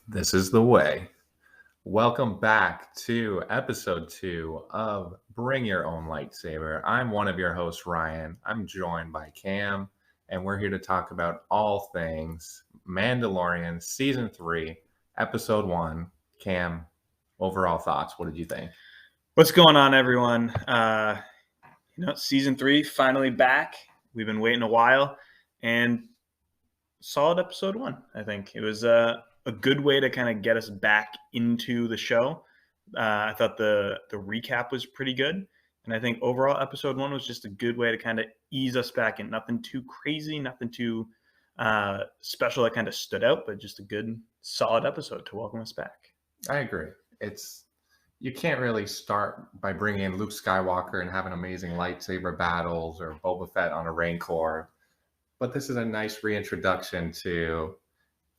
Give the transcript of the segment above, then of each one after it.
This is the way. Welcome back to episode 2 of Bring Your Own Lightsaber. I'm one of your hosts, Ryan. I'm joined by Cam, and we're here to talk about all things Mandalorian Season 3, Episode 1. Cam, overall thoughts, what did you think? What's going on, everyone? Season 3 finally back. We've been waiting a while, and solid episode 1. I think it was a good way to kind of get us back into the show. I thought the recap was pretty good, and I think overall episode 1 was just a good way to kind of ease us back in. Nothing too crazy, nothing too special that kind of stood out, but just a good, solid episode to welcome us back. I agree. You can't really start by bringing in Luke Skywalker and having amazing lightsaber battles or Boba Fett on a Rancor. But this is a nice reintroduction to,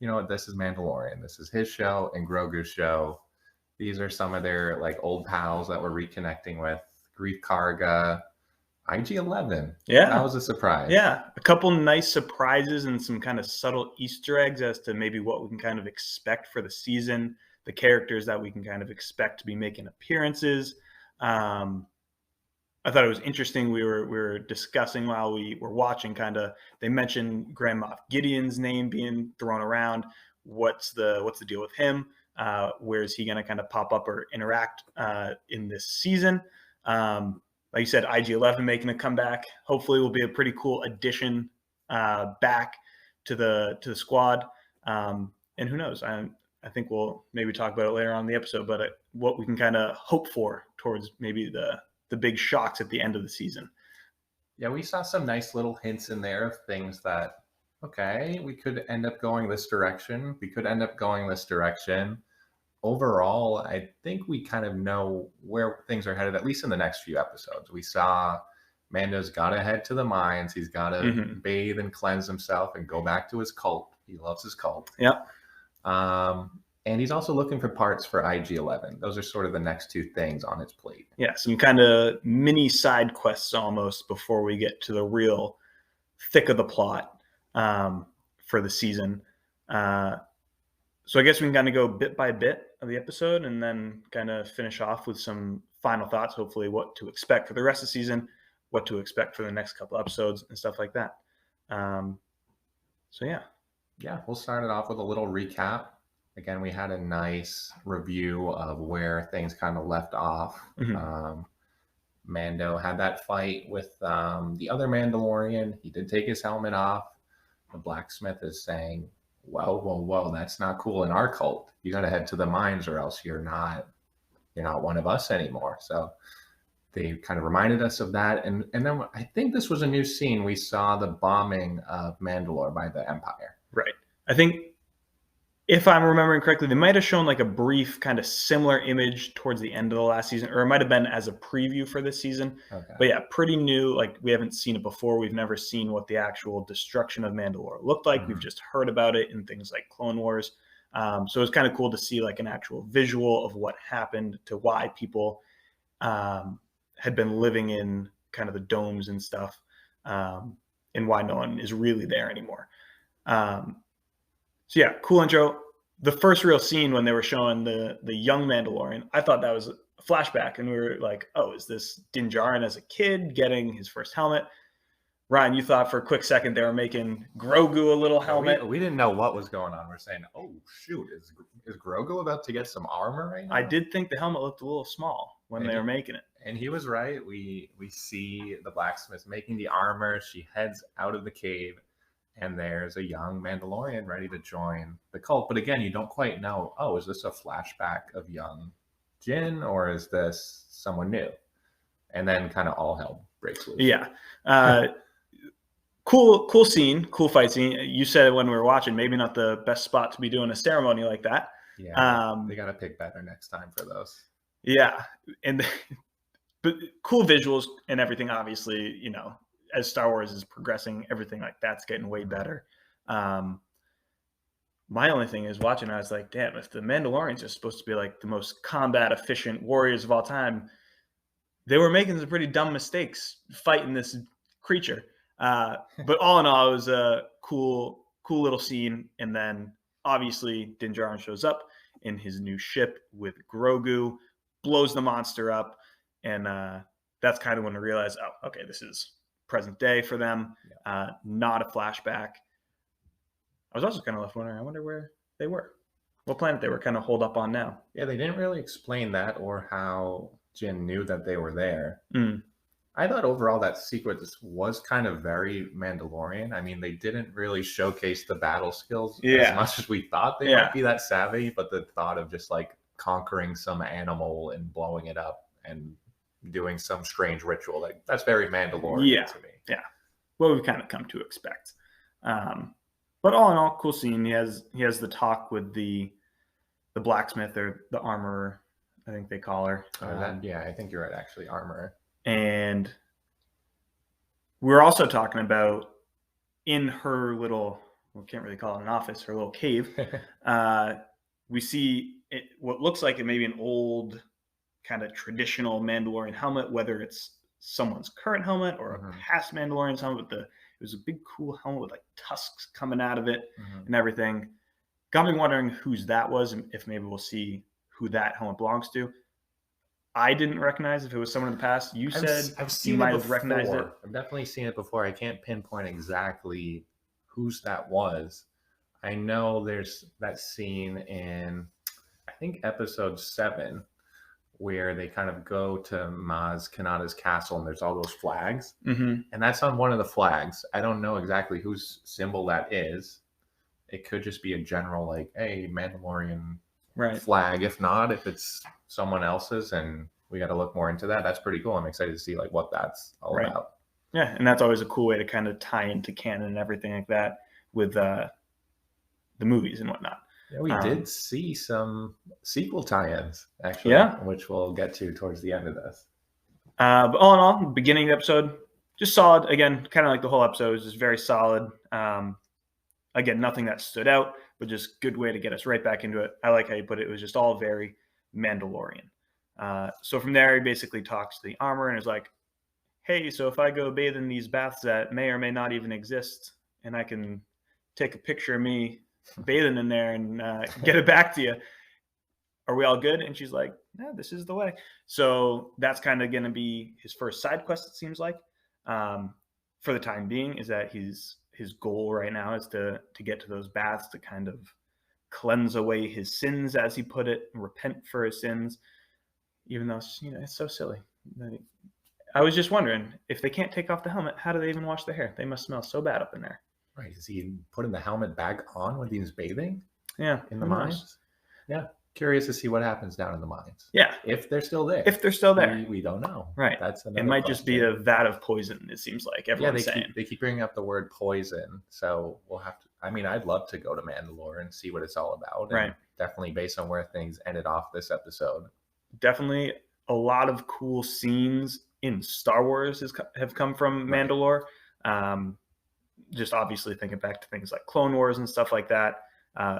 this is Mandalorian. This is his show and Grogu's show. These are some of their old pals that we're reconnecting with. Grief Karga, IG-11. Yeah. That was a surprise. Yeah. A couple nice surprises and some kind of subtle Easter eggs as to maybe what we can kind of expect for the season. The characters that we can kind of expect to be making appearances. I thought it was interesting. We were discussing while we were watching. They mentioned Grand Moff Gideon's name being thrown around. What's the deal with him? Where is he going to kind of pop up or interact in this season? Like you said, IG-11 making a comeback. Hopefully, will be a pretty cool addition back to the squad. And who knows? I think we'll maybe talk about it later on in the episode, but what we can kind of hope for towards maybe the big shocks at the end of the season. Yeah, we saw some nice little hints in there of things that, okay, we could end up going this direction. We could end up going this direction. Overall, I think we kind of know where things are headed, at least in the next few episodes. We saw Mando's got to head to the mines. He's got to bathe and cleanse himself and go back to his cult. He loves his cult. Yeah. And he's also looking for parts for IG-11. Those are sort of the next two things on his plate. Yeah, some kind of mini side quests almost before we get to the real thick of the plot for the season. So I guess we can kind of go bit by bit of the episode and then kind of finish off with some final thoughts, hopefully what to expect for the rest of the season, what to expect for the next couple episodes and stuff like that. Yeah, we'll start it off with a little recap. Again, we had a nice review of where things kind of left off. Mando had that fight with the other Mandalorian. He did take his helmet off. The blacksmith is saying, whoa, that's not cool in our cult. You got to head to the mines or else you're not one of us anymore. So they kind of reminded us of that. And then I think this was a new scene. We saw the bombing of Mandalore by the Empire. Right. I think if I'm remembering correctly, they might have shown like a brief kind of similar image towards the end of the last season, or it might have been as a preview for this season. Okay. But yeah, pretty new. Like we haven't seen it before. We've never seen what the actual destruction of Mandalore looked like. We've just heard about it in things like Clone Wars. So it's kind of cool to see like an actual visual of what happened, to why people had been living in kind of the domes and stuff, and why no one is really there anymore. So yeah, cool intro. The first real scene when they were showing the young Mandalorian, I thought that was a flashback, and we were like, oh, is this Din Djarin as a kid getting his first helmet? Ryan, you thought for a quick second they were making Grogu a little helmet. We didn't know what was going on. We're saying, oh, shoot, is Grogu about to get some armor right now? I did think the helmet looked a little small when they were making it. And he was right. We see the blacksmith making the armor. She heads out of the cave, and there's a young Mandalorian ready to join the cult. But again, you don't quite know, oh, is this a flashback of young Jin, or is this someone new? And then kind of all hell breaks loose. Yeah. Cool scene, cool fight scene. You said it when we were watching, maybe not the best spot to be doing a ceremony like that. Yeah, they got to pick better next time for those. Yeah. But cool visuals and everything, obviously, as Star Wars is progressing, everything like that's getting way better. My only thing is watching, I was like, damn, if the Mandalorians are supposed to be like the most combat efficient warriors of all time, they were making some pretty dumb mistakes fighting this creature. But all in all, it was a cool little scene. And then obviously Din Djarin shows up in his new ship with Grogu, blows the monster up, and that's kind of when I realized, oh, okay, this is present day for them, not a flashback. I was also kind of left wondering, I wonder where they were, what planet they were kind of holed up on now. Yeah, they didn't really explain that or how Jin knew that they were there. Mm. I thought overall that sequence was kind of very Mandalorian. I mean, they didn't really showcase the battle skills as much as we thought they might be that savvy, but the thought of just like conquering some animal and blowing it up and doing some strange ritual, like that's very Mandalorian to me. Yeah. What we've kind of come to expect. But all in all, cool scene. He has the talk with the blacksmith or the armorer, I think they call her. I think you're right, actually, armorer. And we're also talking about in her little, we can't really call it an office, her little cave. We see what looks like it may be an old kind of traditional Mandalorian helmet, whether it's someone's current helmet or a past Mandalorian's helmet. It was a big, cool helmet with like tusks coming out of it and everything. Got me wondering whose that was, and if maybe we'll see who that helmet belongs to. I didn't recognize if it was someone in the past. You said I've seen you might it have recognized it. I've definitely seen it before. I can't pinpoint exactly whose that was. I know there's that scene in, I think, episode 7, where they kind of go to Maz Kanata's castle and there's all those flags. And that's on one of the flags. I don't know exactly whose symbol that is. It could just be a general, like, hey, Mandalorian flag. If not, if it's someone else's and we got to look more into that, that's pretty cool. I'm excited to see like what that's all about. Yeah, and that's always a cool way to kind of tie into canon and everything like that with the movies and whatnot. Yeah, we did see some sequel tie-ins, actually, which we'll get to towards the end of this. But all in all, beginning of the episode, just solid. Again, kind of like the whole episode is just very solid. Again, nothing that stood out, but just good way to get us right back into it. I like how you put it. It was just all very Mandalorian. So from there, he basically talks to the armor and is like, hey, so if I go bathe in these baths that may or may not even exist, and I can take a picture of me bathing in there and get it back to you, are we all good? And she's like, yeah, this is the way. So that's kind of going to be his first side quest, it seems like. For the time being, is that his goal right now is to get to those baths to kind of cleanse away his sins, as he put it, and repent for his sins, even though it's so silly. I was just wondering, if they can't take off the helmet, how do they even wash their hair? They must smell so bad up in there. Right. Is he putting the helmet back on when he's bathing? Yeah. In the mines? Yeah. Curious to see what happens down in the mines. Yeah. If they're still there. If they're still there. We don't know. Right. It might just be a vat of poison, it seems like. Everyone's saying. They keep bringing up the word poison. So we'll have to, I mean, I'd love to go to Mandalore and see what it's all about. Right. Definitely based on where things ended off this episode. Definitely a lot of cool scenes in Star Wars have come from Mandalore. Just obviously thinking back to things like Clone Wars and stuff like that.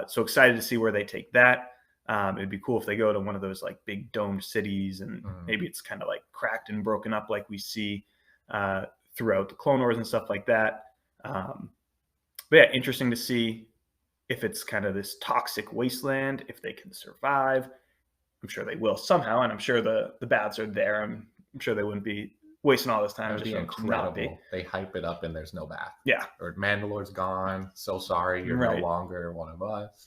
So excited to see where they take that. It'd be cool if they go to one of those like big domed cities and maybe it's kind of like cracked and broken up like we see throughout the Clone Wars and stuff like that. But yeah, interesting to see if it's kind of this toxic wasteland, if they can survive. I'm sure they will somehow, and I'm sure the baths are there. I'm sure they wouldn't be wasting all this time. That would be incredible. They hype it up and there's no bath. Yeah. Or Mandalore's gone. So sorry, you're no longer one of us.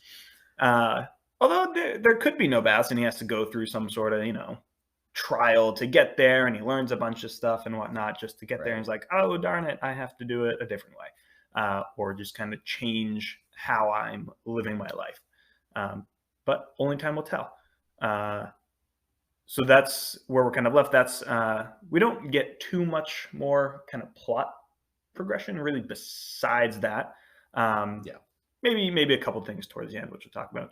Although there could be no baths and he has to go through some sort of, trial to get there, and he learns a bunch of stuff and whatnot just to get there. And he's like, oh, darn it, I have to do it a different way. Or just kind of change how I'm living my life. But only time will tell. So that's where we're kind of left. That's we don't get too much more kind of plot progression really besides that. Maybe a couple things towards the end, which we'll talk about.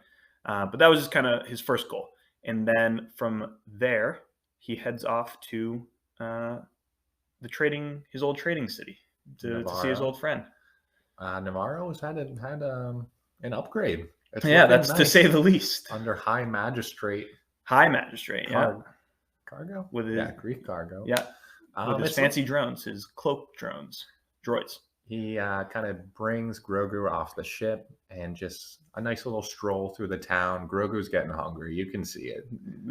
But that was just kind of his first goal. And then from there, he heads off to his old trading city to see his old friend. Navarro has had an upgrade. That's nice, to say the least. Under High Magistrate. Cargo? With his Grief Cargo. Yeah. With his fancy drones, his cloak droids. He kind of brings Grogu off the ship and just a nice little stroll through the town. Grogu's getting hungry. You can see it.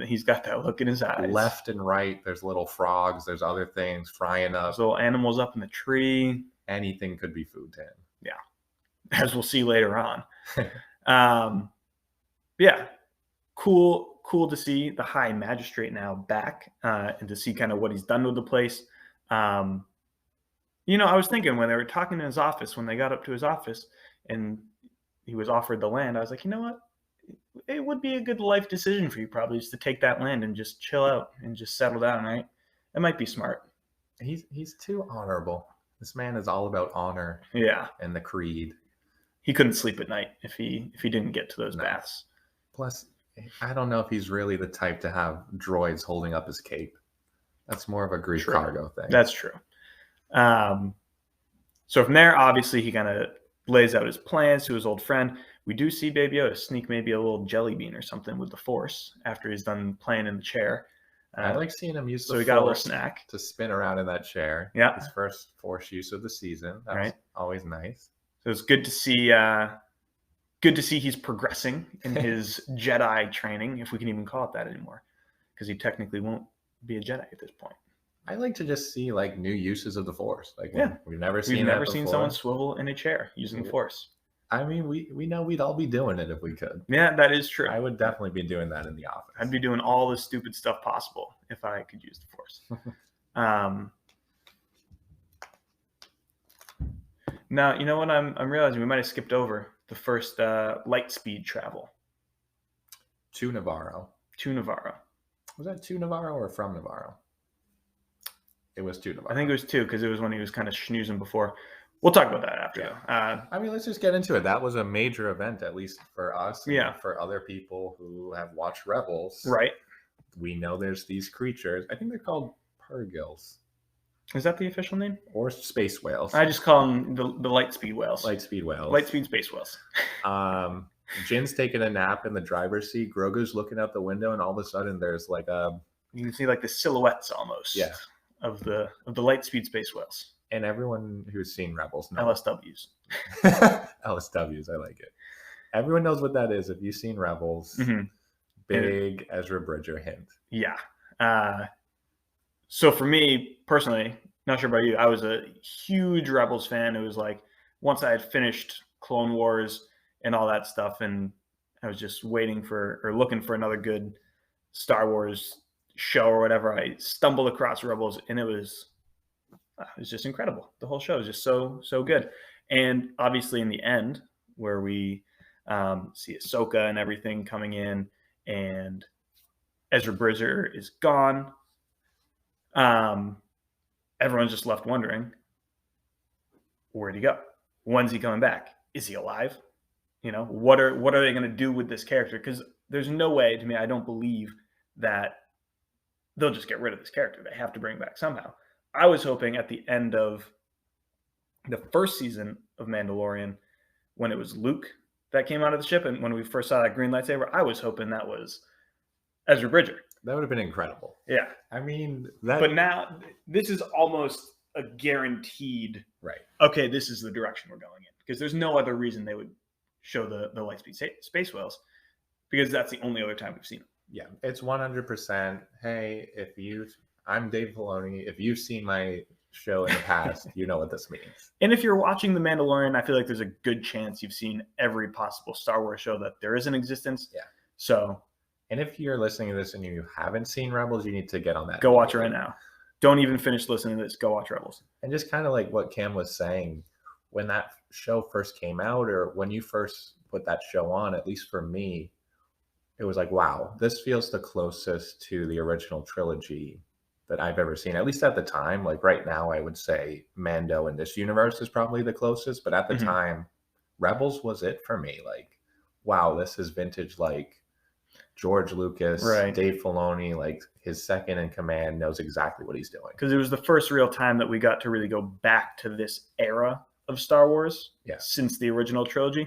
He's got that look in his eyes. Left and right, there's little frogs. There's other things frying up. There's little animals up in the tree. Anything could be food to him. Yeah, as we'll see later on. Yeah, cool to see the High Magistrate now back and to see kind of what he's done with the place. You know, I was thinking when they were talking in his office, when they got up to his office and he was offered the land, I was like, you know what? It would be a good life decision for you probably just to take that land and just chill out and just settle down, right? It might be smart. He's too honorable. This man is all about honor. Yeah. And the creed. He couldn't sleep at night if he didn't get to those No. baths. Plus, I don't know if he's really the type to have droids holding up his cape. That's more of a Greek True. cargo thing. That's true. So from there, obviously, he kind of lays out his plans to his old friend. We do see Baby Yoda sneak maybe a little jelly bean or something with the Force after he's done playing in the chair. I like seeing him use so the he got a little Force snack to spin around in that chair. Yeah. His first Force use of the season. That was Right. always nice. So it's good to see. Good to see he's progressing in his Jedi training, if we can even call it that anymore, because he technically won't be a Jedi at this point. I like to just see like new uses of the Force. Like Yeah. we've never seen We've that never seen before. someone swivel in a chair using the Force. I mean, we know we'd all be doing it if we could. Yeah, that is true. I would definitely be doing that in the office. I'd be doing all the stupid stuff possible if I could use the Force. Now, you know what I'm realizing we might have skipped over the first light speed travel to Navarro. to Navarro. Was that to Navarro or from Navarro? It was to Navarro. I think it was 2 because it was when he was kind of schnoozing before. We'll talk about that after. Yeah. I mean, let's just get into it. That was a major event, at least for us. And Yeah. for other people who have watched Rebels. Right. We know there's these creatures. I think they're called purgils. Is that the official name? Or space whales. I just call them the light speed whales. Light speed whales. Light speed space whales. Jin's taking a nap in the driver's seat. Grogu's looking out the window, and all of a sudden there's like a... You can see like the silhouettes almost. Yeah. Of the light speed space whales. And everyone who's seen Rebels knows. LSWs. LSWs, I like it. Everyone knows what that is. If you've seen Rebels, Mhm. big Ezra Bridger hint. Yeah. So for me personally, not sure about you, I was a huge Rebels fan. It was like once I had finished Clone Wars and all that stuff, and I was just waiting for or looking for another good Star Wars show or whatever, I stumbled across Rebels, and it was just incredible. The whole show is just so good. And obviously in the end, where we see Ahsoka and everything coming in, and Ezra Bridger is gone, everyone's just left wondering, where'd he go? When's he coming back? Is he alive? You know, what are they going to do with this character? Because there's no way, to me, I don't believe that they'll just get rid of this character. They have to bring him back somehow. I was hoping at the end of the first season of Mandalorian, when it was Luke that came out of the ship, and when we first saw that green lightsaber, I was hoping that was Ezra Bridger. That would have been incredible. Yeah. I mean, that... But now, this is almost a guaranteed, right. Okay, this is the direction we're going in. Because there's no other reason they would show the Lightspeed space whales, because that's the only other time we've seen them. Yeah, it's 100%. Hey, I'm Dave Filoni. If you've seen my show in the past, you know what this means. And if you're watching The Mandalorian, I feel like there's a good chance you've seen every possible Star Wars show that there is in existence. Yeah. So... And if you're listening to this and you haven't seen Rebels, you need to get on that. Go watch it right now. Don't even finish listening to this. Go watch Rebels. And just kind of like what Cam was saying, when that show first came out, or when you first put that show on, at least for me, it was like, wow, this feels the closest to the original trilogy that I've ever seen, at least at the time. Like right now, I would say Mando in this universe is probably the closest. But at the time, Rebels was it for me. Like, wow, this is vintage, like, George Lucas, right. Dave Filoni, like his second in command knows exactly what he's doing. Because it was the first real time that we got to really go back to this era of Star Wars since the original trilogy.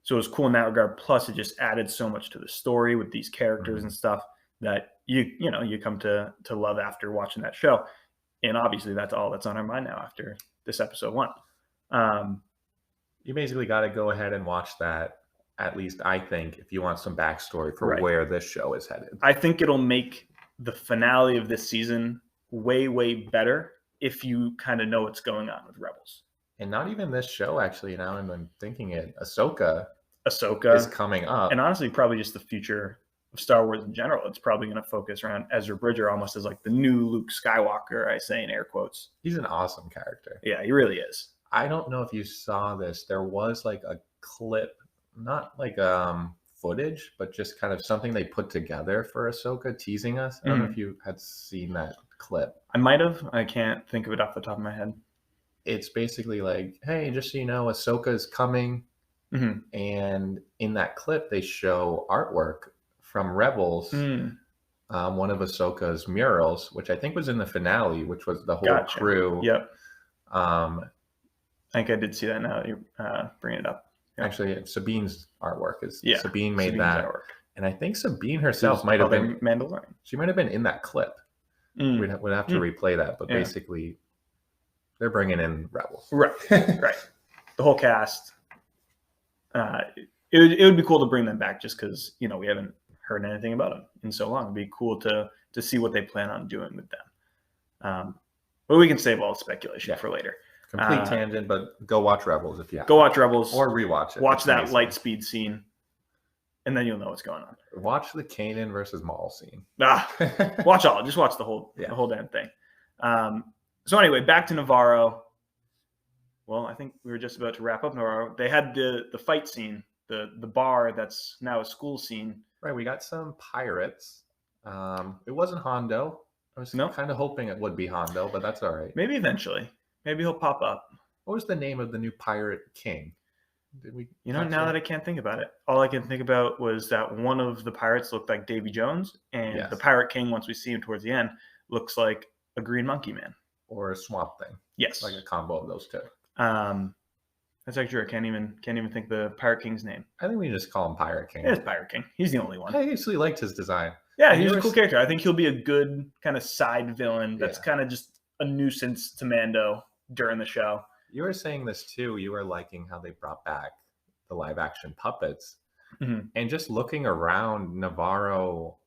So it was cool in that regard. Plus, it just added so much to the story with these characters and stuff that you come to love after watching that show. And obviously, that's all that's on our mind now after this episode 1. You basically got to go ahead and watch that. At least I think, if you want some backstory for Right. where this show is headed. I think it'll make the finale of this season way, way better if you kind of know what's going on with Rebels. And not even this show, actually. Now I'm thinking it. Ahsoka Ahsoka is coming up. and honestly, probably just the future of Star Wars in general. It's probably going to focus around Ezra Bridger almost as like the new Luke Skywalker, I say in air quotes. He's an awesome character. Yeah, he really is. I don't know if you saw this. There was like a clip, not like footage, but just kind of something they put together for Ahsoka teasing us. I don't know if you had seen that clip. I might have. I can't think of it off the top of my head. It's basically like, hey, just so you know, Ahsoka is coming. Mm-hmm. And in that clip, they show artwork from Rebels, one of Ahsoka's murals, which I think was in the finale, which was the whole crew. Yep. I think I did see that now that you're bringing it up. Yep. Actually, Sabine's artwork is Sabine made Sabine's that. artwork. And I think Sabine herself might have been Mandalorian. She might have been in that clip. We'd have to replay that, but basically, they're bringing in Rebels. Right, right. The whole cast. It would be cool to bring them back just because we haven't heard anything about them in so long. It'd be cool to see what they plan on doing with them. But we can save all the speculation for later. Complete tangent, but go watch Rebels if you have. Go watch Rebels or rewatch it. Watch that light speed scene, and then you'll know what's going on. Watch the Kanan versus Maul scene. Watch all. Just watch the whole damn thing. So anyway, back to Navarro. Well, I think we were just about to wrap up Navarro. They had the fight scene, the bar that's now a school scene. Right, we got some pirates. It wasn't Hondo. I was kind of hoping it would be Hondo, but that's all right. Maybe eventually. Maybe he'll pop up. What was the name of the new pirate king? Did we? Now that I can't think about it, all I can think about was that one of the pirates looked like Davy Jones, and the pirate king, once we see him towards the end, looks like a green monkey man or a swamp thing. Yes, like a combo of those two. That's actually true. I can't even think the pirate king's name. I think we just call him Pirate King. It is Pirate King. He's the only one. I actually liked his design. Yeah, he's a cool character. I think he'll be a good kind of side villain. That's kind of just a nuisance to Mando during the show. You were saying this too. You were liking how they brought back the live action puppets, and just looking around Navarro,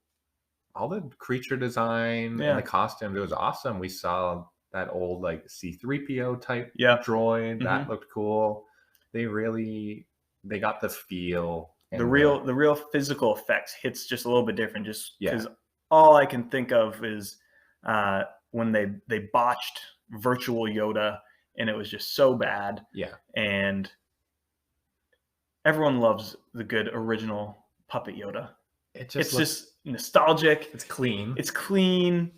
all the creature design and the costumes, it was awesome. We saw that old like C-3PO type droid that looked cool. They got the feel. The real physical effects hits just a little bit different. Just because all I can think of is when they botched virtual Yoda, and it was just so bad. Yeah, and everyone loves the good original puppet Yoda. It's just nostalgic. It's clean.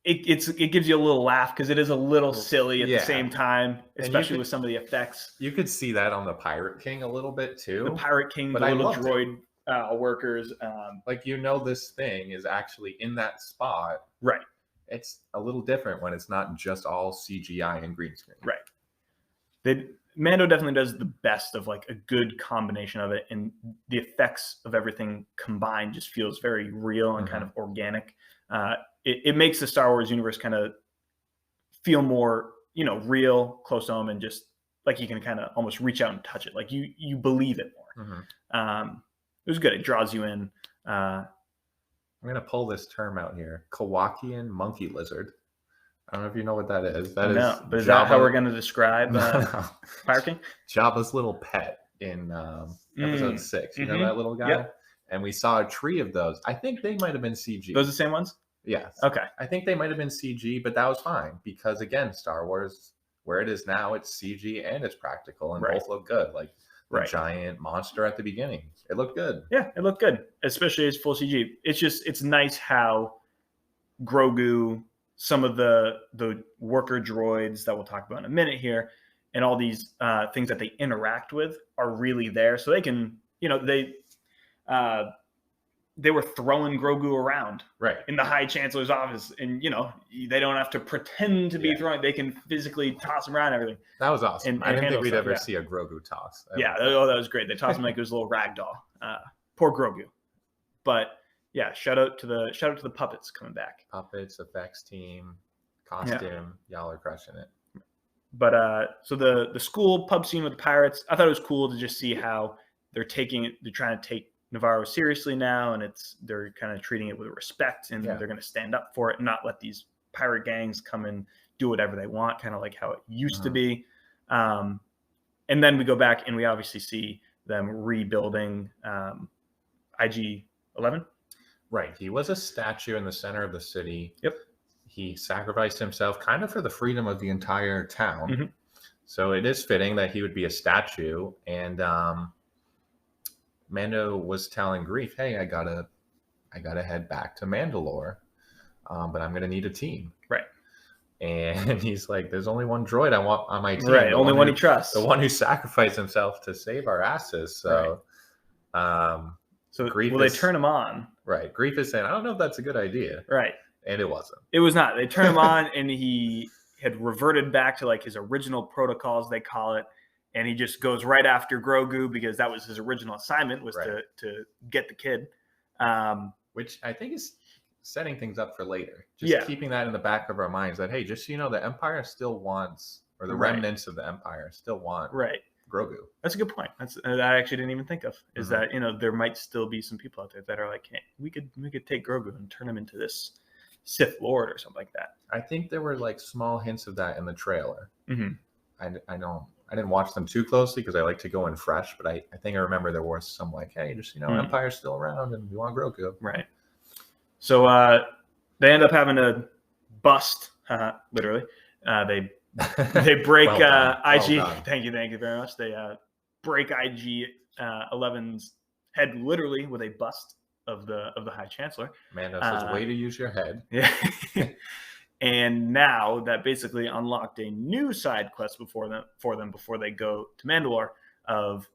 It gives you a little laugh because it is a little silly at the same time, especially with some of the effects. You could see that on the Pirate King a little bit too. The Pirate King, the little droid workers. This thing is actually in that spot. Right. It's a little different when it's not just all CGI and green screen. Right. Mando definitely does the best of like a good combination of it, and the effects of everything combined just feels very real and kind of organic. It makes the Star Wars universe kind of feel more, real, close to home, and just like you can kind of almost reach out and touch it. Like you believe it more. It was good. It draws you in. I'm going to pull this term out here. Kowakian monkey lizard. I don't know if you know what that is. But is that how we're going to describe Pirate King? Jabba's little pet in episode 6. You know that little guy? Yep. And we saw a tree of those. I think they might have been CG. Those are the same ones? Yes. Okay. I think they might have been CG, but that was fine because, again, Star Wars, where it is now, it's CG and it's practical, and both look good. Like the giant monster at the beginning, it looked good. Yeah, it looked good, especially as full CG. It's nice how Grogu, some of the worker droids that we'll talk about in a minute here, and all these things that they interact with are really there, so they can, they were throwing Grogu around in the High Chancellor's office, and they don't have to pretend to be throwing; they can physically toss him around and everything. That was awesome. I didn't think we'd ever see a Grogu toss. That was great. They tossed him like it was a little rag doll. Poor Grogu, but shout out to the puppets coming back. Puppets, effects team, costume, y'all are crushing it. But so the school pub scene with the pirates, I thought it was cool to just see how they're trying to take Navarro seriously now, and they're kind of treating it with respect, and they're going to stand up for it and not let these pirate gangs come and do whatever they want, kind of like how it used to be. And then we go back and we obviously see them rebuilding IG-11. Right. He was a statue in the center of the city. Yep. He sacrificed himself kind of for the freedom of the entire town. Mm-hmm. So it is fitting that he would be a statue. And Mando was telling Grief, hey, I gotta head back to Mandalore, but I'm gonna need a team. Right. And he's like, there's only one droid I want on my team. Right, only one he trusts. The one who sacrificed himself to save our asses. So, so Grief they turn him on. Right. Grief is saying, I don't know if that's a good idea. Right. And it wasn't. It was not. They turn him on, and he had reverted back to like his original protocols, they call it. And he just goes right after Grogu because that was his original assignment, was to get the kid. Which I think is setting things up for later. Just keeping that in the back of our minds that, hey, just so you know, the Empire still wants, or the remnants of the Empire still want Grogu. That's a good point. That I actually didn't even think of, is that, there might still be some people out there that are like, hey, we could take Grogu and turn him into this Sith Lord or something like that. I think there were like small hints of that in the trailer. Mm-hmm. I didn't watch them too closely because I like to go in fresh, but I think I remember there was some like, hey, just, Empire's still around and we want Grogu. Right. So they end up having to bust, literally. They break IG. Thank you very much. They break IG-11's head literally with a bust of the High Chancellor. Mando says, way to use your head. Yeah. And now that basically unlocked a new side quest for them before they go to Mandalore. Of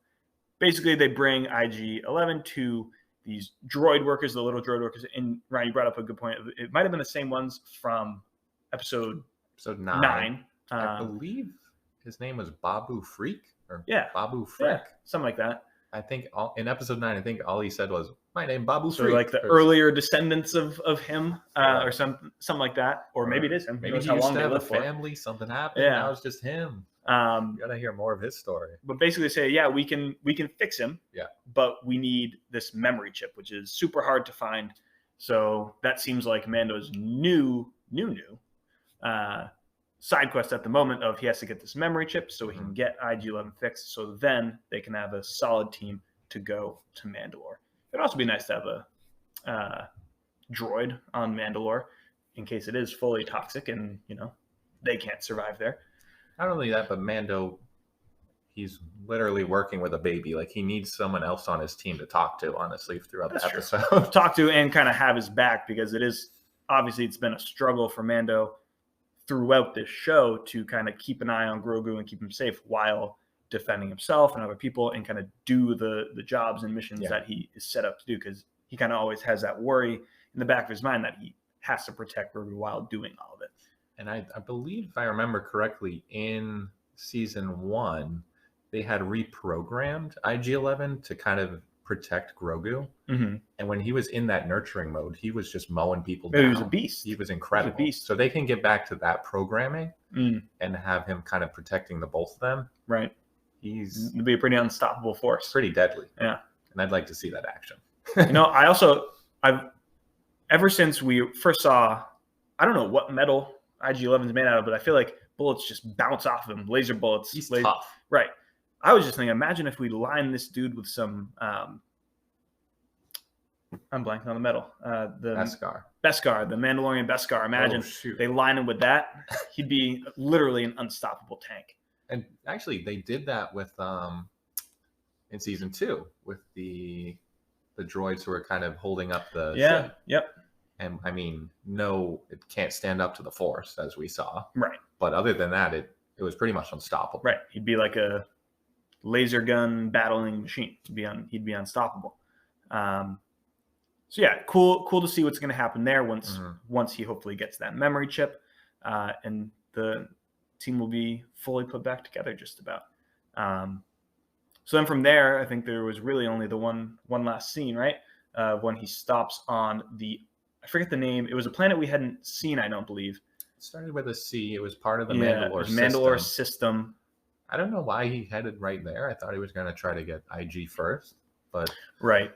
basically they bring IG-11 to these droid workers, the little droid workers. And Ryan, you brought up a good point. It might have been the same ones from episode 9. I believe his name was Babu Freak or Babu Frick. Yeah, something like that. I think in episode 9, I think all he said was, my name Babu So Freak. like the earlier descendants of him or something like that. Or maybe it is him. Maybe he used to have a family, something happened. Yeah. Now it's just him. You gotta hear more of his story. But basically say, we can fix him. Yeah. But we need this memory chip, which is super hard to find. So that seems like Mando's new side quest at the moment of he has to get this memory chip so he can get IG-11 fixed. So then they can have a solid team to go to Mandalore. It'd also be nice to have a droid on Mandalore in case it is fully toxic and, they can't survive there. Not only that, but Mando, he's literally working with a baby. Like, he needs someone else on his team to talk to, honestly, throughout the episode. Talk to and kind of have his back, because it's been a struggle for Mando throughout this show to kind of keep an eye on Grogu and keep him safe while defending himself and other people and kind of do the jobs and missions that he is set up to do, because he kind of always has that worry in the back of his mind that he has to protect Grogu while doing all of it. And I believe, if I remember correctly, in season 1, they had reprogrammed IG-11 to kind of protect Grogu. Mm-hmm. And when he was in that nurturing mode, he was just mowing people down. He was a beast. He was incredible. He was a beast. So they can get back to that programming and have him kind of protecting the both of them. Right. It'd be a pretty unstoppable force. Pretty deadly. Yeah. And I'd like to see that action. I've ever since we first saw, I don't know what metal IG-11 is made out of, but I feel like bullets just bounce off of him. Laser bullets. He's tough. Right. I was just thinking, imagine if we line this dude with some, I'm blanking on the metal. The Beskar, the Mandalorian Beskar. Imagine they line him with that. He'd be literally an unstoppable tank. And actually, they did that with in season 2 with the droids who were kind of holding up the ship. Yep. And I mean, no, it can't stand up to the Force, as we saw. Right. But other than that, it was pretty much unstoppable. Right. He'd be like a laser gun battling machine. He'd be unstoppable. So yeah, cool to see what's going to happen there once he hopefully gets that memory chip, and the team will be fully put back together just about. So then from there, I think there was really only the one last scene, right? When he stops on I forget the name. It was a planet we hadn't seen, I don't believe. started with a C. It was part of the Yeah, it Mandalore was system. Mandalore system. I don't know why he headed right there. I thought he was going to try to get IG first, but Right.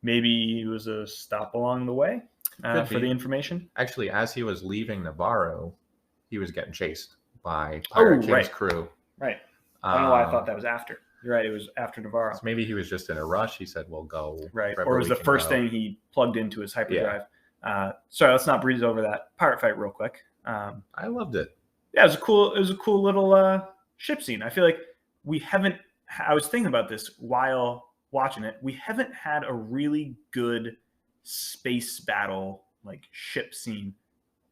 Maybe it was a stop along the way Could for the be. information. actually, as he was leaving Navarro, he was getting chased by Pirate King's right. crew. Right. I don't know why I thought that was after. You're right. It was after Navarro. So maybe he was just in a rush. He said, "We'll go." Right. wherever Or it was we the can first go. thing he plugged into his hyperdrive. Yeah. Sorry, let's not breeze over that pirate fight real quick. I loved it. Yeah, it was a cool little ship scene. I feel like we haven't. I was thinking about this while watching it. We haven't had a really good space battle like ship scene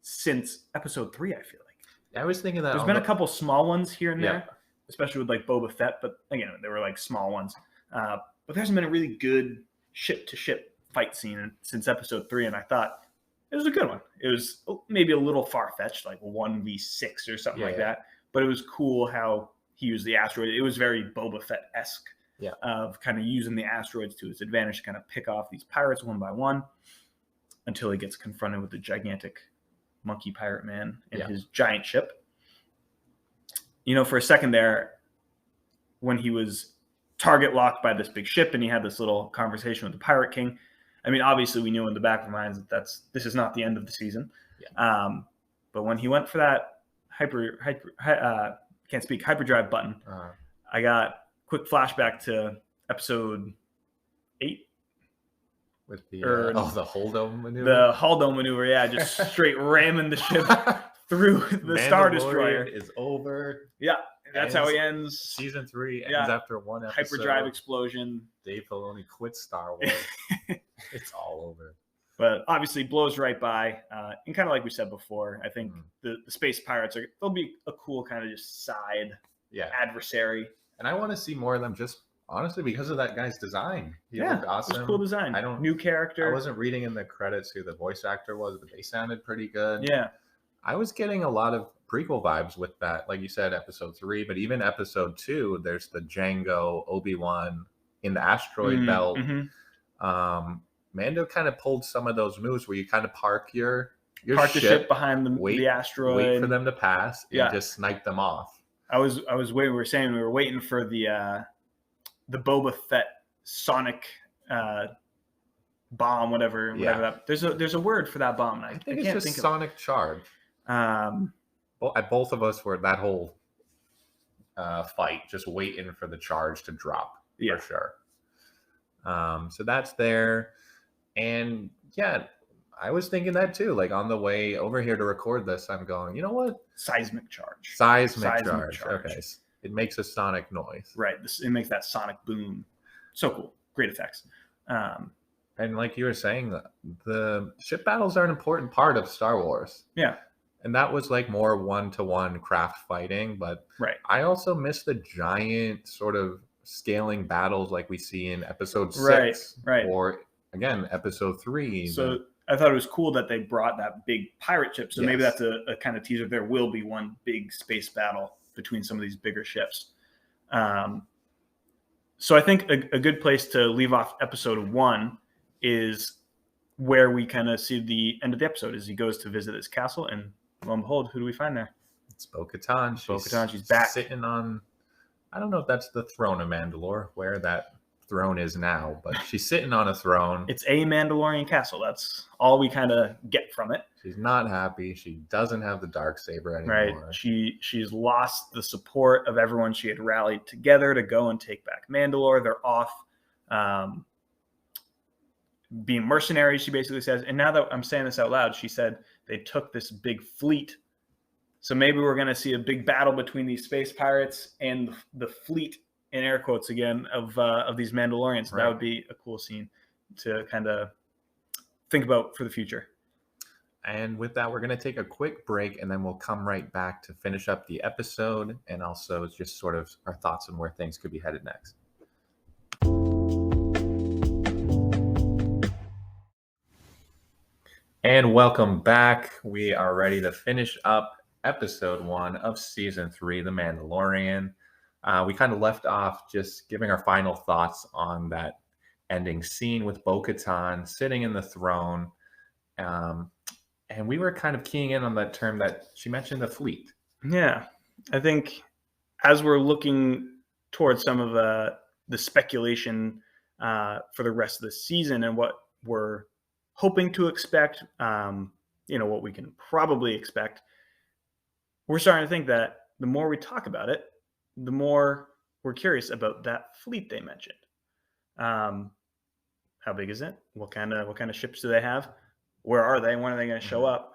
since episode 3. I feel like I was thinking that there's been a couple small ones here and Yeah. there, especially with like Boba Fett. But again, they were like small ones. But there hasn't been a really good ship to ship fight scene since episode 3, and I thought it was a good one. It was maybe a little far-fetched, like 1v6 or something like that, but it was cool how he used the asteroid. It was very Boba Fett-esque of kind of using the asteroids to his advantage to kind of pick off these pirates one by one until he gets confronted with the gigantic monkey pirate man and his giant ship. You know, for a second there, when he was target locked by this big ship and he had this little conversation with the Pirate King, I mean, obviously we knew in the back of our minds that this is not the end of the season. But when he went for that hyperdrive button, I got quick flashback to episode 8 with the the Holdo maneuver. The Holdo maneuver, just straight ramming the ship through the Star Destroyer. Is over. Yeah, that's how he ends. Season 3 ends after one episode. Hyperdrive explosion. Dave Filoni quits Star Wars. It's all over. But obviously blows right by. And kind of like we said before, I think the space pirates they'll be a cool kind of just side adversary. And I want to see more of them just honestly because of that guy's design. He looked awesome. It was cool design. New character. I wasn't reading in the credits who the voice actor was, but they sounded pretty good. Yeah. I was getting a lot of prequel vibes with that. Like you said, episode 3, but even episode 2, there's the Django Obi-Wan in the asteroid belt. Mando kind of pulled some of those moves where you kind of park your the ship behind the asteroid, wait for them to pass, and just snipe them off. I was waiting. We were waiting for the Boba Fett sonic bomb, whatever. There's a word for that bomb. I think it's can't just think sonic of charge. Both of us were that whole fight, just waiting for the charge to drop for sure. So that's there, and I was thinking that too. Like on the way over here to record this, I'm going, you know what? Seismic charge. Seismic charge. Okay, it makes a sonic noise. Right. It makes that sonic boom. So cool. Great effects. And like you were saying, the ship battles are an important part of Star Wars. Yeah. And that was like more one-to-one craft fighting. But I also miss the giant sort of scaling battles like we see in episode 6. Right. Or, again, episode 3. So I thought it was cool that they brought that big pirate ship. So maybe that's a kind of teaser. There will be one big space battle between some of these bigger ships. So I think a good place to leave off episode 1 is where we kind of see the end of the episode as he goes to visit this castle, and lo and behold, who do we find there? It's Bo-Katan. She's back, sitting on. I don't know if that's the throne of Mandalore, where that throne is now, but she's sitting on a throne. It's a Mandalorian castle. That's all we kind of get from it. She's not happy. She doesn't have the Darksaber anymore. Right. She's lost the support of everyone she had rallied together to go and take back Mandalore. They're off being mercenaries, she basically says. And now that I'm saying this out loud, she said they took this big fleet. So maybe we're going to see a big battle between these space pirates and the fleet, in air quotes again, of these Mandalorians. Right. That would be a cool scene to kind of think about for the future. And with that, we're going to take a quick break, and then we'll come right back to finish up the episode and also just sort of our thoughts on where things could be headed next. And welcome back. We are ready to finish up episode 1 of season 3, The Mandalorian. We kind of left off just giving our final thoughts on that ending scene with Bo-Katan sitting in the throne. And we were kind of keying in on that term that she mentioned, the fleet. Yeah, I think as we're looking towards some of the speculation for the rest of the season and what we're hoping to expect, what we can probably expect, we're starting to think that the more we talk about it, the more we're curious about that fleet they mentioned. Um, how big is it? What kind of ships do they have? Where are they? When are they going to show Mhm. up?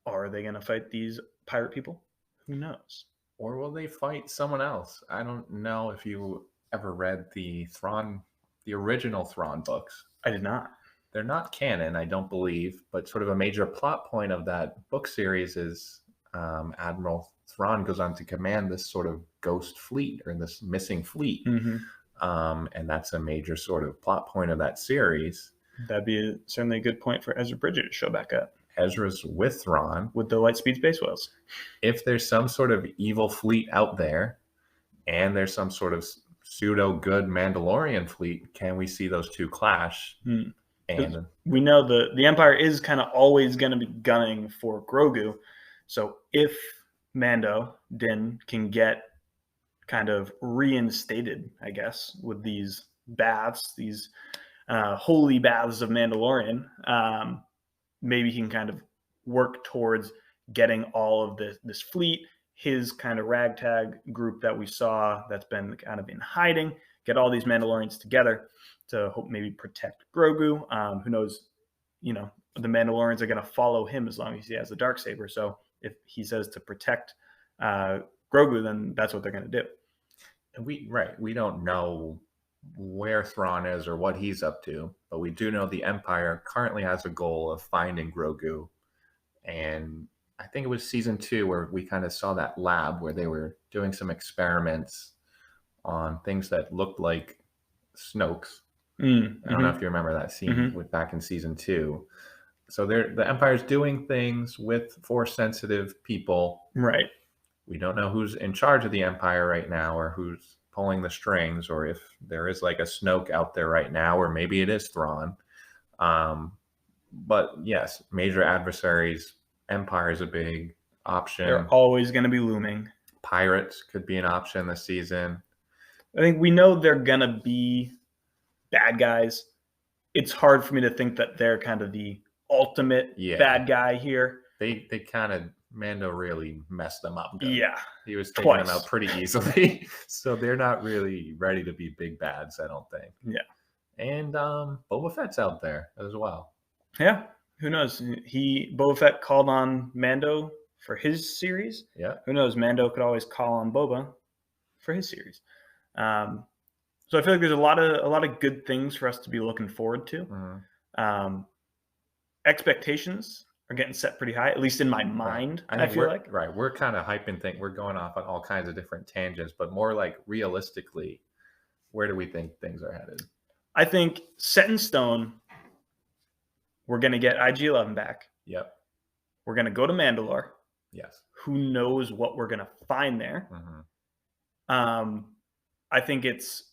Are they going to fight these pirate people? Who knows? Or will they fight someone else? I don't know if you ever read the original Thrawn books. I did not. They're not canon, I don't believe, but sort of a major plot point of that book series is Admiral Thrawn goes on to command this sort of ghost fleet or this missing fleet. Mm-hmm. And that's a major sort of plot point of that series. That'd be certainly a good point for Ezra Bridger to show back up Ezra's with Thrawn. with the Lightspeed space whales. If there's some sort of evil fleet out there and there's some sort of pseudo good Mandalorian fleet, can we see those two clash? Hmm. And We know the Empire is kind of always going to be gunning for Grogu. So if Mando, Din, can get kind of reinstated, I guess, with these baths, these holy baths of Mandalorian, maybe he can kind of work towards getting all of this fleet, his kind of ragtag group that we saw that's been kind of in hiding, get all these Mandalorians together to hope maybe protect Grogu. Who knows, the Mandalorians are going to follow him as long as he has the Darksaber. So if he says to protect Grogu, then that's what they're going to do. we don't know where Thrawn is or what he's up to, but we do know the Empire currently has a goal of finding Grogu. And I think it was season 2 where we kind of saw that lab where they were doing some experiments on things that looked like Snokes. Mm-hmm. I don't know if you remember that scene with back in season 2. So the Empire's doing things with Force-sensitive people. Right. We don't know who's in charge of the Empire right now or who's pulling the strings, or if there is like a Snoke out there right now, or maybe it is Thrawn. But yes, major adversaries. Empire is a big option. They're always going to be looming. Pirates could be an option this season. I think we know they're going to be bad guys. It's hard for me to think that they're kind of the ultimate bad guy here. They kind of, Mando really messed them up. Good. Yeah. He was taking them out pretty easily. So they're not really ready to be big bads, I don't think. Yeah. And Boba Fett's out there as well. Yeah. Who knows? Boba Fett called on Mando for his series. Yeah. Who knows? Mando could always call on Boba for his series. So I feel like there's a lot of good things for us to be looking forward to. Mm-hmm. Expectations are getting set pretty high, at least in my mind. I feel like we're kind of hyping things. We're going off on all kinds of different tangents, but more like realistically, where do we think things are headed? I think set in stone, we're going to get IG-11 back. Yep. We're going to go to Mandalore. Yes. Who knows what we're going to find there? Mm-hmm. I think it's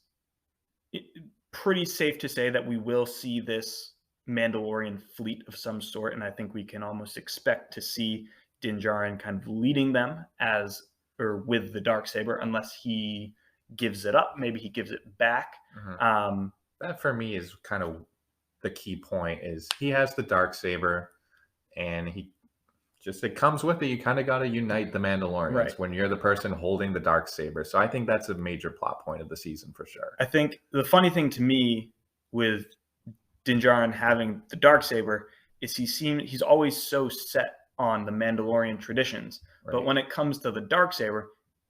pretty safe to say that we will see this Mandalorian fleet of some sort, and I think we can almost expect to see Din Djarin kind of leading them with the Darksaber, unless he gives it up. Maybe he gives it back. Mm-hmm. That for me is kind of the key point. Is he has the Darksaber, and it comes with it. You kind of got to unite the Mandalorians when you're the person holding the Darksaber. So I think that's a major plot point of the season for sure. I think the funny thing to me with Din Djarin having the Darksaber is he's always so set on the Mandalorian traditions. Right. But when it comes to the Darksaber,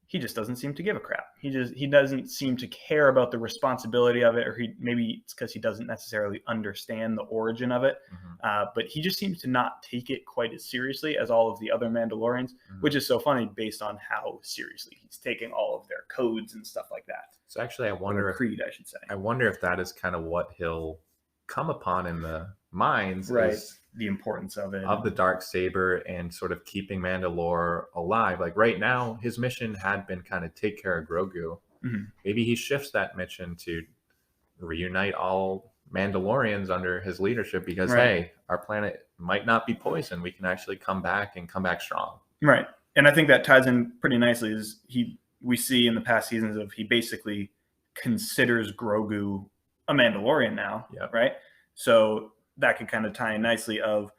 he just doesn't seem to give a crap. He doesn't seem to care about the responsibility of it, or maybe it's because he doesn't necessarily understand the origin of it. Mm-hmm. But he just seems to not take it quite as seriously as all of the other Mandalorians, mm-hmm. which is so funny based on how seriously he's taking all of their codes and stuff like that. So actually, I wonder creed, I should say. I wonder if that is kind of what he'll come upon in the minds, right? The importance of it, of the Darksaber, and sort of keeping Mandalore alive. Like right now, his mission had been kind of take care of Grogu. Mm-hmm. Maybe he shifts that mission to reunite all Mandalorians under his leadership because, Right. hey, our planet might not be poisoned. We can actually come back and come back strong. Right. And I think that ties in pretty nicely. Is we see in the past seasons of he basically considers Grogu a Mandalorian now, Yep. right? So that could kind of tie in nicely of,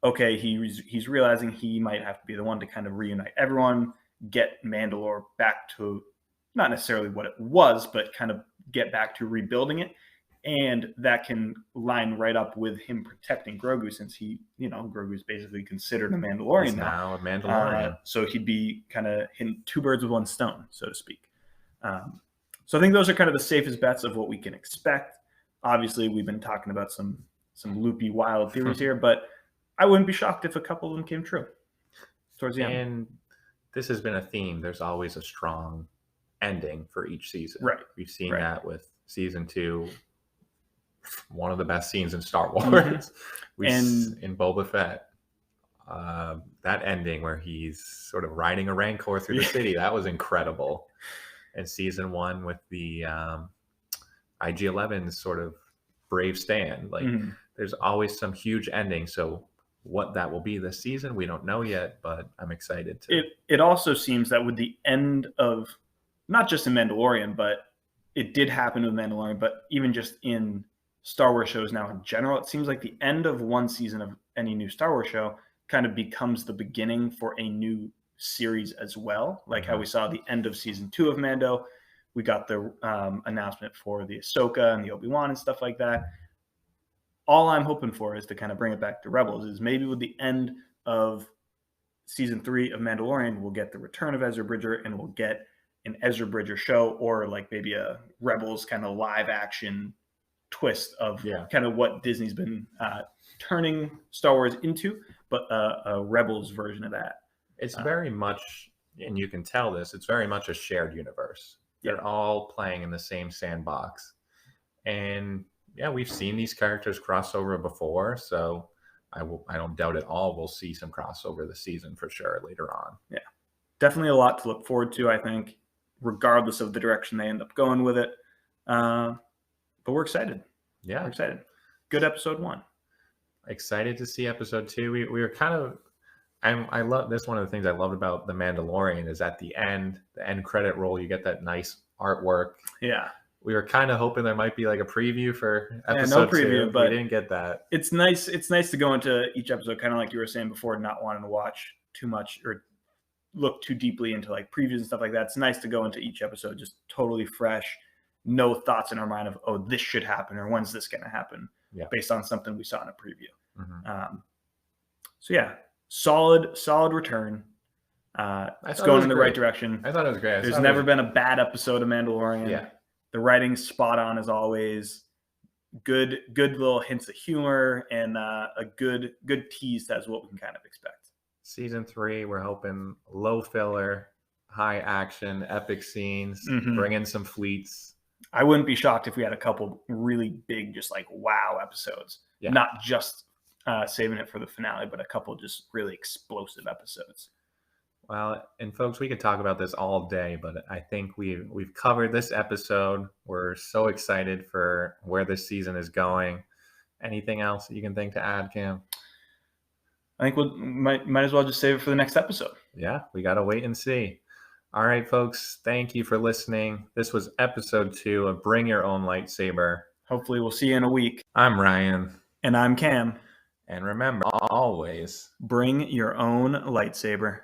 okay, he's realizing he might have to be the one to kind of reunite everyone, get Mandalore back to not necessarily what it was, but kind of get back to rebuilding it. And that can line right up with him protecting Grogu, since Grogu is basically considered a Mandalorian He's now. now a Mandalorian. So he'd be kind of hitting two birds with one stone, so to speak. So I think those are kind of the safest bets of what we can expect. Obviously, we've been talking about some loopy, wild theories here, but I wouldn't be shocked if a couple of them came true towards the end. And this has been a theme. There's always a strong ending for each season. Right. We've seen Right. that with season 2. One of the best scenes in Star Wars. Mm-hmm. In Boba Fett. That ending where he's sort of riding a Rancor through the city, that was incredible. And season 1 with the IG-11's sort of brave stand. Like, Mm-hmm. there's always some huge ending. So what that will be this season, we don't know yet, but I'm excited to. It also seems that with the end of, not just in Mandalorian, but it did happen with Mandalorian, but even just in Star Wars shows now in general, it seems like the end of one season of any new Star Wars show kind of becomes the beginning for a new series as well. Like how we saw the end of season 2 of Mando. We got the announcement for the Ahsoka and the Obi-Wan and stuff like that. All I'm hoping for is to kind of bring it back to Rebels, is maybe with the end of season 3 of Mandalorian, we'll get the return of Ezra Bridger, and we'll get an Ezra Bridger show, or like maybe a Rebels kind of live action twist of kind of what Disney's been turning Star Wars into, but a Rebels version of that. It's very much, and you can tell this, it's very much a shared universe. They're all playing in the same sandbox. And yeah, we've seen these characters cross over before, so I don't doubt at all we'll see some crossover this season for sure later on. Yeah, definitely a lot to look forward to, I think, regardless of the direction they end up going with it. But we're excited. Yeah. We're excited. Good episode 1. Excited to see episode 2. We were kind of, I love this. One of the things I loved about The Mandalorian is at the end credit roll, you get that nice artwork. Yeah. We were kind of hoping there might be like a preview for episode 2, but we didn't get that. It's nice to go into each episode, kind of like you were saying before, not wanting to watch too much or look too deeply into like previews and stuff like that. It's nice to go into each episode just totally fresh, no thoughts in our mind of, oh, this should happen, or when's this going to happen, based on something we saw in a preview. Mm-hmm. So yeah, solid return. It's going in the right direction. I thought it was great. There's never been a bad episode of Mandalorian. Yeah. The writing's spot on as always. Good little hints of humor, and a good tease as what we can kind of expect. Season 3, we're hoping low filler, high action, epic scenes, bring in some fleets. I wouldn't be shocked if we had a couple really big, just like wow episodes. Yeah. Not just saving it for the finale, but a couple just really explosive episodes. Well, and folks, we could talk about this all day, but I think we've covered this episode. We're so excited for where this season is going. Anything else that you can think to add, Cam? I think we might as well just save it for the next episode. Yeah, we got to wait and see. All right, folks, thank you for listening. This was episode 2 of Bring Your Own Lightsaber. Hopefully we'll see you in a week. I'm Ryan. And I'm Cam. And remember, always bring your own lightsaber.